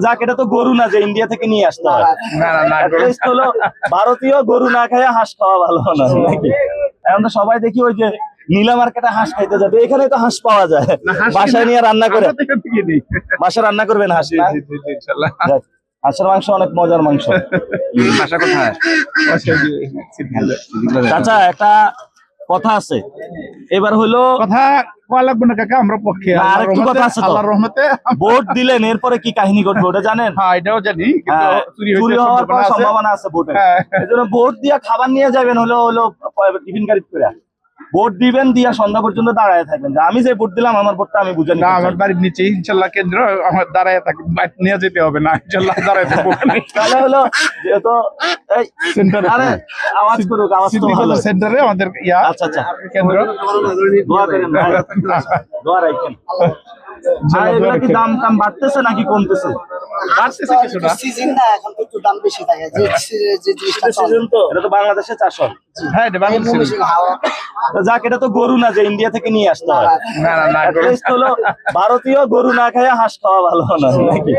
যাক, এটা তো গরু না যে ইন্ডিয়া থেকে নিয়ে আসতে হয়। না না না, At least হলো ভারতীয় গরু না খাইয়া হাঁস খাওয়া ভালো না নাকি? এখন তো সবাই দেখি ওই যে নীলা মার্কেটে হাঁস খাইতে যাবে, এখানে তো হাঁস পাওয়া যায়, না, হাঁস বাসায় কিনা- নিয়ে রান্না করে। আমরা তো এখান থেকে নিই। বাসায় রান্না করবেন হাঁস জি না? জি জি জি, ইনশাল্লাহ। যাক, হাঁসের মাংস অনেক মজার মাংস। বাসা কোথায়? আচ্ছা, জি, চাচা, একটা কথা আছে, এবার হলো কথা কোয়া লাগবে না কাকা, আমরা পক্ষে। না, আল্লাহর আরেকটু রহমতে- কথা আছে তো। আল্লাহর রহমতে। ভোট দিলেন, এরপরে কি কাহিনী ঘটবে ওটা জানেন? হ্যাঁ, এটাও জানি, কিন্তু হ্যাঁ, চুরি চুরি হওয়ার হওয়ার কোনো সম্ভাবনা আছে। সম্ভাবনা আছে ভোটে। হ্যাঁ। এই জন্য ভোট দিয়া খাবার নিয়ে যাবেন, হলো হলো টিফিন গাড়ি করে ভোট দিবেন, দিয়া সন্ধ্যা পর্যন্ত দাঁড়ায় থাকবেন যে আমি যে ভোট দিলাম আমার ভোটটা আমি বুঝে না, নিতে আমার চাই। বাড়ির নিচে ইনশাল্লাহ কেন্দ্র, আমার দাঁড়ায় থাকি, বাইরে নিয়ে যেতে হবে না, ইনশাল্লাহ দাঁড়ায় থাকবো ওখানে। তাহলে হলো যেহেতু এই সেন্টারে, আরে আওয়াজ করুক, আওয়াজ তো সিটি ভালো। কলেজ সেন্টারে আমাদের ইয়া আচ্ছা আচ্ছা, কেন্দ্র। দোয়া করেন ভাই, দোয়া রাখেন। আর এগুলা কি দাম টাম বাড়তেছে নাকি কমতেছে? বাড়তেছে কিছুটা। সিজন না, এখন তো একটু দাম বেশি থাকে, যে যে জিনিসটা চলে। সিজন তো, এটা তো বাংলাদেশে চাষ হয়। হ্যাঁ, এটা বাংলাদেশের। বেশি হাওয়া। তো যাক, এটা তো গরু না যে ইন্ডিয়া থেকে নিয়ে আসতে হয়। না না না, At least হলো ভারতীয় গরু না খাইয়া হাঁস খাওয়া ভালো না নাকি?